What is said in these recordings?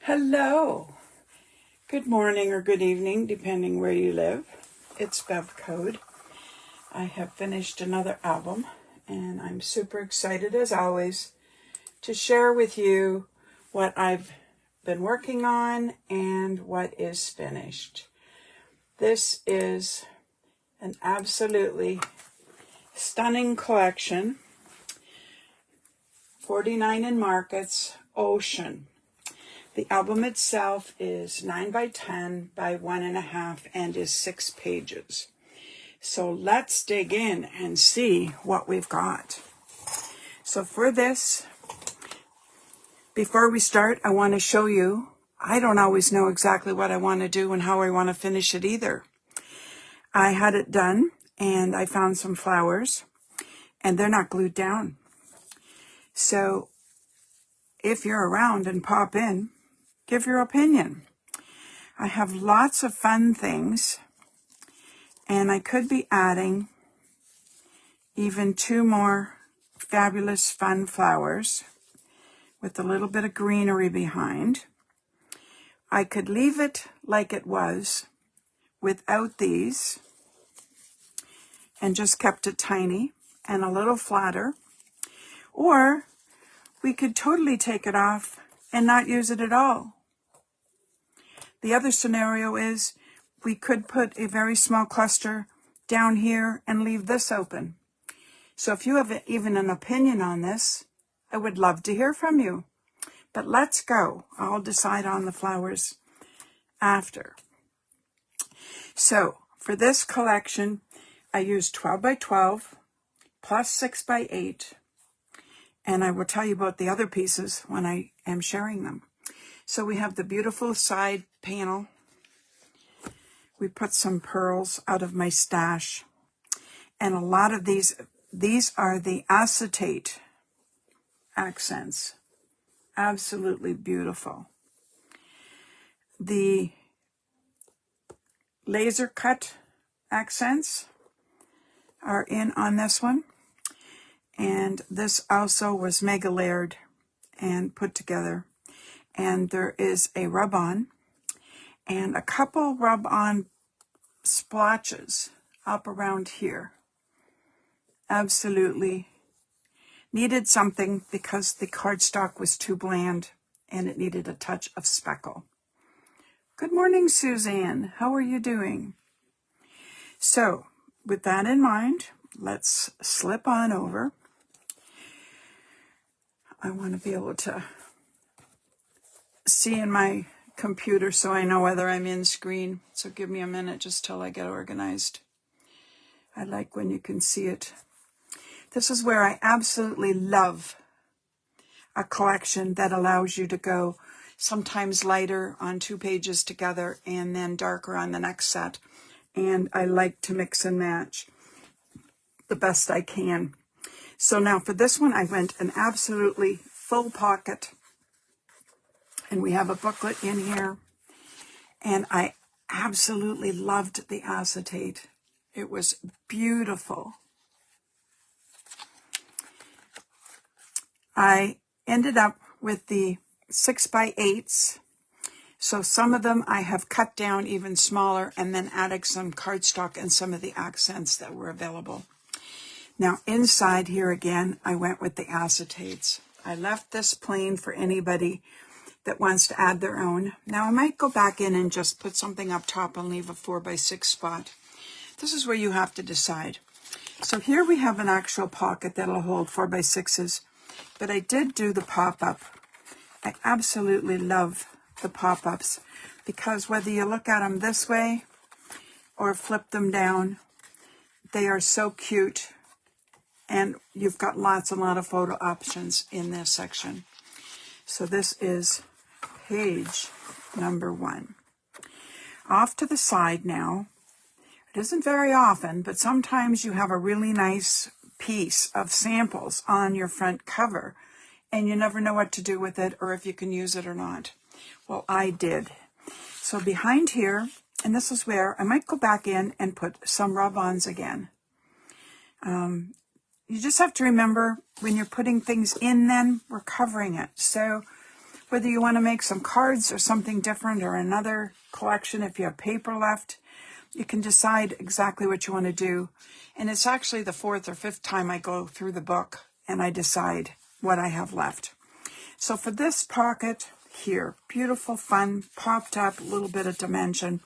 Hello, good morning or good evening, depending where you live. It's bevcode. I have finished another album, and I'm super excited, as always, to share with you what I've been working on and what is finished. This is an absolutely stunning collection. 49 in Markets, Ocean. The album itself is 9 by 10 by 1.5 and is 6 pages. So let's dig in and see what we've got. So for this, before we start, I want to show you, I don't always know exactly what I want to do and how I want to finish it either. I had it done and I found some flowers and they're not glued down. So if you're around and pop in, give your opinion. I have lots of fun things, and I could be adding even 2 more fabulous fun flowers with a little bit of greenery behind. I could leave it like it was without these and just kept it tiny and a little flatter, or we could totally take it off and not use it at all. The other scenario is we could put a very small cluster down here and leave this open. So if you have even an opinion on this, I would love to hear from you. But let's go. I'll decide on the flowers after. So for this collection, I used 12 by 12 plus 6 by 8. And I will tell you about the other pieces when I am sharing them. So we have the beautiful side panel. We put some pearls out of my stash. And a lot of these are the acetate accents. Absolutely beautiful. The laser cut accents are in on this one. And this also was mega layered and put together. And there is a rub-on and a couple rub-on splotches up around here. Absolutely needed something because the cardstock was too bland and it needed a touch of speckle. Good morning, Suzanne. How are you doing? So, with that in mind, let's slip on over. I want to be able to see in my computer so I know whether I'm in screen. So give me a minute just till I get organized. I like when you can see it. This is where I absolutely love a collection that allows you to go sometimes lighter on 2 pages together and then darker on the next set. And I like to mix and match the best I can. So now for this one, I went an absolutely full pocket. And we have a booklet in here. And I absolutely loved the acetate. It was beautiful. I ended up with the 6 by 8s. So some of them I have cut down even smaller and then added some cardstock and some of the accents that were available. Now inside here again, I went with the acetates. I left this plain for anybody that wants to add their own. Now I might go back in and just put something up top and leave a 4 by 6 spot. This is where you have to decide. So here we have an actual pocket that'll hold 4 by 6s, but I did do the pop-up. I absolutely love the pop-ups because whether you look at them this way or flip them down, they are so cute, and you've got lots and lots of photo options in this section. So this is page number 1. Off to the side now. It isn't very often, but sometimes you have a really nice piece of samples on your front cover and you never know what to do with it or if you can use it or not. Well, I did. So behind here, and this is where I might go back in and put some rub-ons again. You just have to remember when you're putting things in, then we're covering it. So whether you want to make some cards or something different or another collection. If you have paper left, you can decide exactly what you want to do. And it's actually the 4th or 5th time I go through the book and I decide what I have left. So for this pocket here, beautiful, fun, popped up, a little bit of dimension.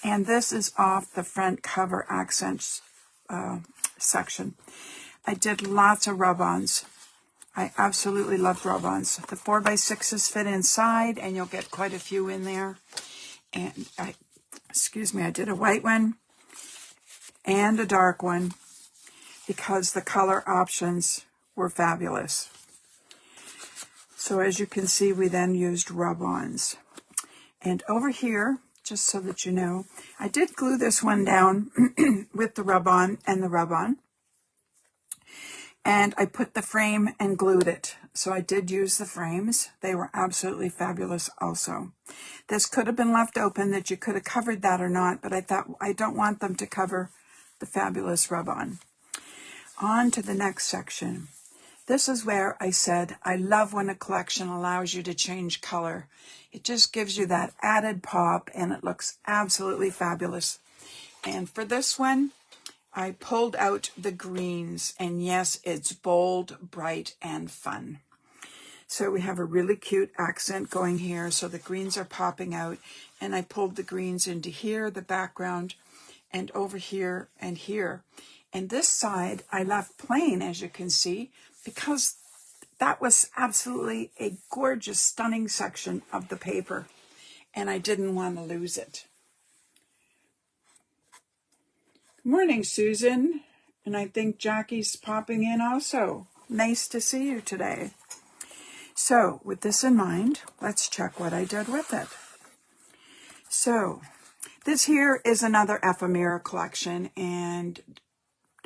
And this is off the front cover accents section. I did lots of rub-ons. I absolutely love rub-ons. The 4x6s fit inside, and you'll get quite a few in there. And I did a white one and a dark one because the color options were fabulous. So as you can see, we then used rub-ons. And over here, just so that you know, I did glue this one down with the rub-on and the rub-on. And I put the frame and glued it. So I did use the frames. They were absolutely fabulous also. This could have been left open, that you could have covered that or not, but I thought I don't want them to cover the fabulous rub-on. On to the next section. This is where I said, I love when a collection allows you to change color. It just gives you that added pop, and it looks absolutely fabulous. And for this one, I pulled out the greens, and yes, it's bold, bright, and fun. So we have a really cute accent going here, so the greens are popping out, and I pulled the greens into here, the background, and over here and here. And this side I left plain, as you can see, because that was absolutely a gorgeous, stunning section of the paper, and I didn't want to lose it. Good morning, Susan. And I think Jackie's popping in also. Nice to see you today. So, with this in mind, let's check what I did with it. So, this here is another ephemera collection, and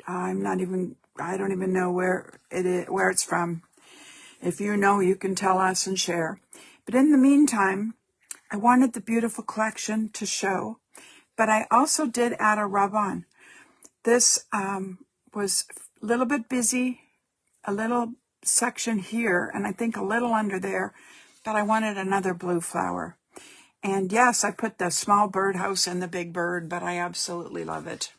I don't even know where it's from. If you know, you can tell us and share. But in the meantime, I wanted the beautiful collection to show, but I also did add a rub-on. This was a little bit busy, a little section here, and I think a little under there, but I wanted another blue flower. And yes, I put the small birdhouse and the big bird, but I absolutely love it.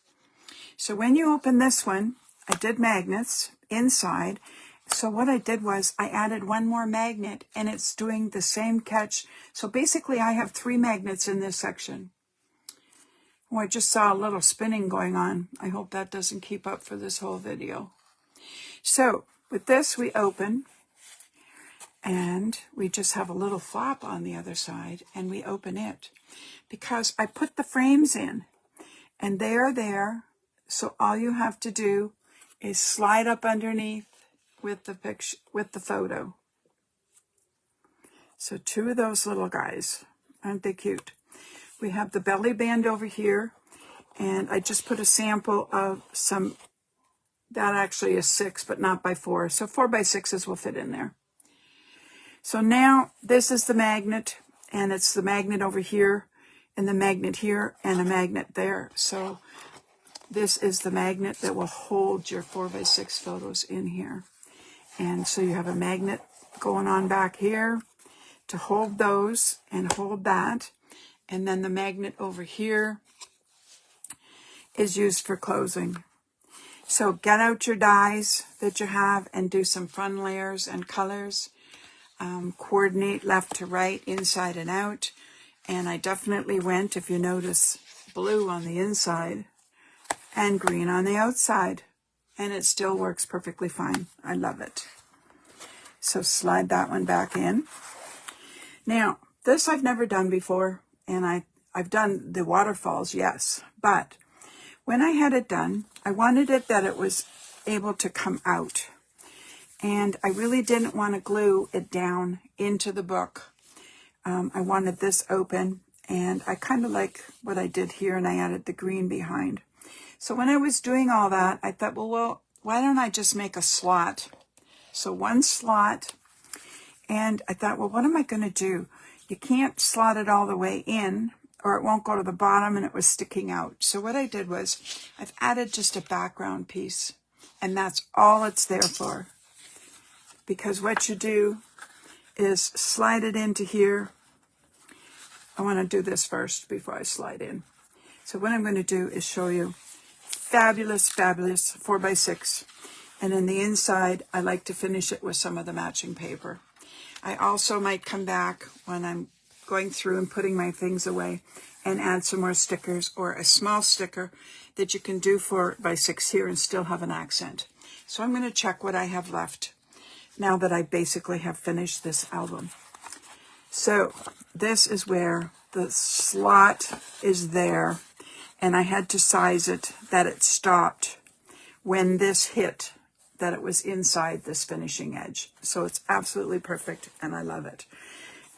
So when you open this one, I did magnets inside. So what I did was I added one more magnet, and it's doing the same catch. So basically I have 3 magnets in this section. Oh, I just saw a little spinning going on. I hope that doesn't keep up for this whole video. So with this, we open, and we just have a little flap on the other side, and we open it because I put the frames in, and they are there. So all you have to do is slide up underneath with the picture, with the photo. So 2 of those little guys, aren't they cute? We have the belly band over here, and I just put a sample of some, that actually is 6, but not by 4. So 4x6s will fit in there. So now this is the magnet, and it's the magnet over here, and the magnet here, and a magnet there. So this is the magnet that will hold your 4x6 photos in here. And so you have a magnet going on back here to hold those and hold that. And then the magnet over here is used for closing. So get out your dies that you have and do some fun layers and colors. Coordinate left to right, inside and out. And I definitely went, if you notice, blue on the inside and green on the outside. And it still works perfectly fine. I love it. So slide that one back in. Now, this I've never done before, and I've done the waterfalls, yes. But when I had it done, I wanted it that it was able to come out. And I really didn't want to glue it down into the book. I wanted this open, and I kind of like what I did here, and I added the green behind. So when I was doing all that, I thought, well, why don't I just make a slot? So 1 slot, and I thought, well, what am I going to do? You can't slot it all the way in, or it won't go to the bottom, and it was sticking out. So what I did was I've added just a background piece, and that's all it's there for. Because what you do is slide it into here. I want to do this first before I slide in. So what I'm going to do is show you fabulous, fabulous 4x6. And in the inside, I like to finish it with some of the matching paper. I also might come back when I'm going through and putting my things away and add some more stickers, or a small sticker that you can do 4x6 here and still have an accent. So I'm going to check what I have left now that I basically have finished this album. So this is where the slot is there, and I had to size it that it stopped when this hit, that it was inside this finishing edge. So it's absolutely perfect, and I love it.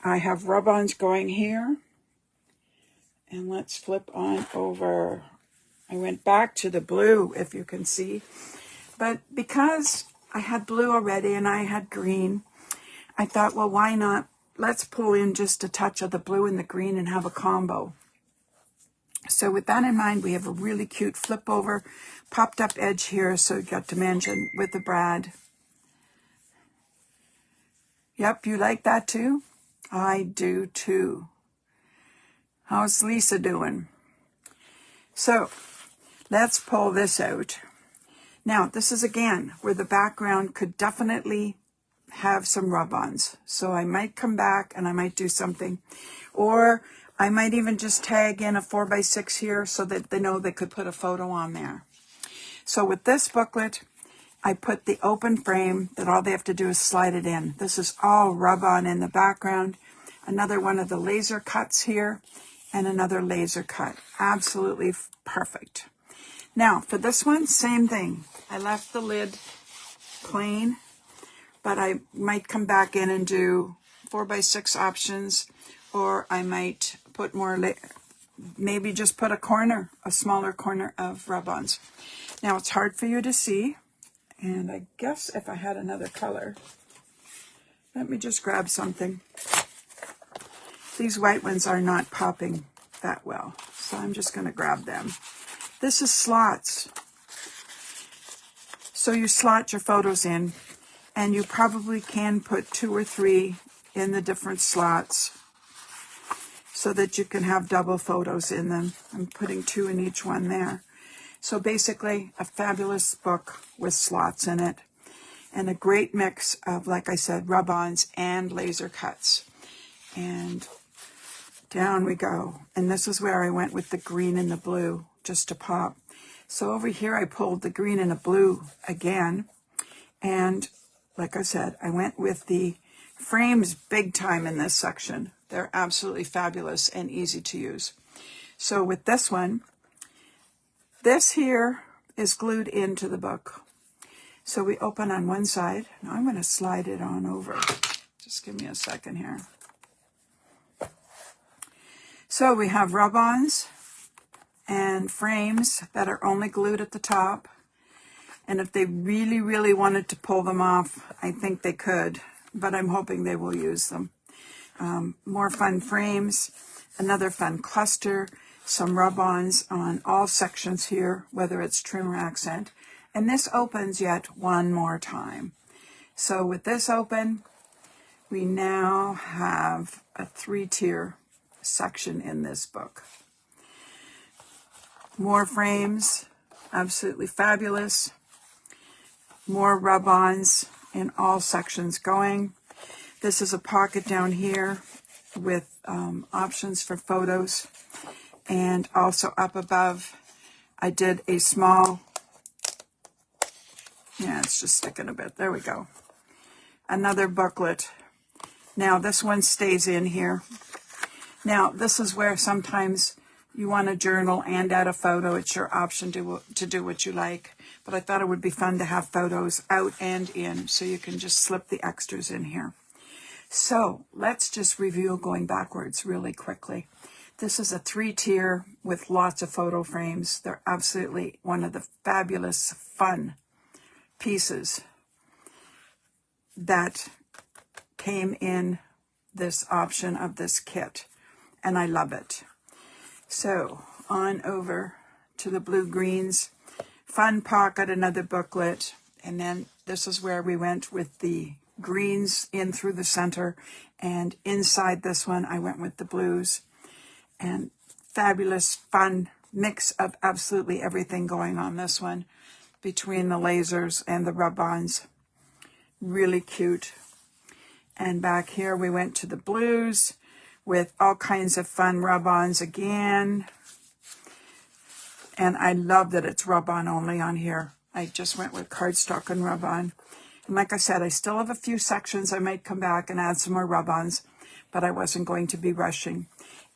I have rub-ons going here, and let's flip on over. I went back to the blue, if you can see, but because I had blue already and I had green, I thought, well, why not? Let's pull in just a touch of the blue and the green and have a combo. So with that in mind, we have a really cute flip over, popped up edge here, so you got dimension with the brad. Yep, you like that too? I do too. How's Lisa doing? So let's pull this out. Now, this is again where the background could definitely have some rub-ons. So I might come back and I might do something. Or I might even just tag in a 4x6 here so that they know they could put a photo on there. So with this booklet, I put the open frame that all they have to do is slide it in. This is all rub-on in the background. Another one of the laser cuts here, and another laser cut. Absolutely perfect. Now, for this one, same thing. I left the lid plain, but I might come back in and do 4x6 options, or I might put more, maybe just put a corner, a smaller corner of rub-ons. Now, it's hard for you to see, and I guess if I had another color, let me just grab something. These white ones are not popping that well, so I'm just going to grab them. This is slots. So you slot your photos in, and you probably can put 2 or 3 in the different slots so that you can have double photos in them. I'm putting 2 in each one there. So basically, a fabulous book with slots in it, and a great mix of, like I said, rub-ons and laser cuts. And down we go. And this is where I went with the green and the blue, just to pop. So over here, I pulled the green and the blue again. And like I said, I went with the frames big time in this section. They're absolutely fabulous and easy to use. So with this one, this here is glued into the book. So we open on one side. Now I'm going to slide it on over. Just give me a second here. So we have rub-ons and frames that are only glued at the top. And if they really, really wanted to pull them off, I think they could, but I'm hoping they will use them. More fun frames, another fun cluster, some rub-ons on all sections here, whether it's trim or accent. And this opens yet one more time. So with this open, we now have a 3-tier section in this book. More frames, absolutely fabulous. More rub-ons in all sections going. This is a pocket down here with options for photos. And also up above, I did a small, yeah, it's just sticking a bit. There we go. Another booklet. Now this one stays in here. Now, this is where sometimes you want to journal and add a photo. It's your option to do what you like. But I thought it would be fun to have photos out and in, so you can just slip the extras in here. So let's just review going backwards really quickly. This is a 3-tier with lots of photo frames. They're absolutely one of the fabulous, fun pieces that came in this option of this kit. And I love it. So on over to the blue greens, fun pocket, another booklet, and then this is where we went with the greens in through the center, and inside this one I went with the blues. And fabulous, fun mix of absolutely everything going on this one between the lasers and the rub-ons. Really cute. And back here we went to the blues with all kinds of fun rub-ons again. And I love that it's rub-on only on here. I just went with cardstock and rub-on. And like I said, I still have a few sections. I might come back and add some more rub-ons, but I wasn't going to be rushing.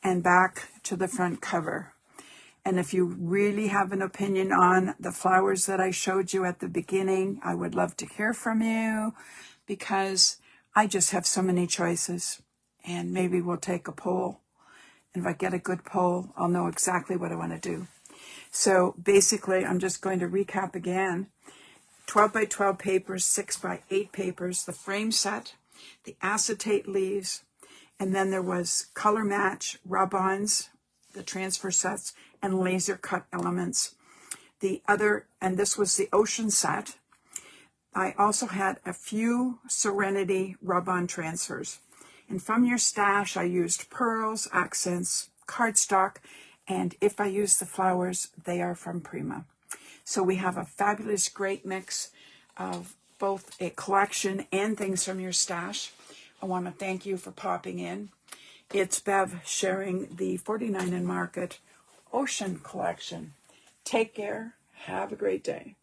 And back to the front cover. And if you really have an opinion on the flowers that I showed you at the beginning, I would love to hear from you, because I just have so many choices. And maybe we'll take a poll. And if I get a good poll, I'll know exactly what I want to do. So basically, I'm just going to recap again. 12 by 12 papers, 6 by 8 papers, the frame set, the acetate leaves, and then there was color match rub-ons, the transfer sets, and laser cut elements. And this was the ocean set. I also had a few Serenity rub-on transfers. And from your stash, I used pearls, accents, cardstock, and if I use the flowers, they are from Prima. So we have a fabulous, great mix of both a collection and things from your stash. I want to thank you for popping in. It's Bev sharing the 49 and Market Ocean Collection. Take care. Have a great day.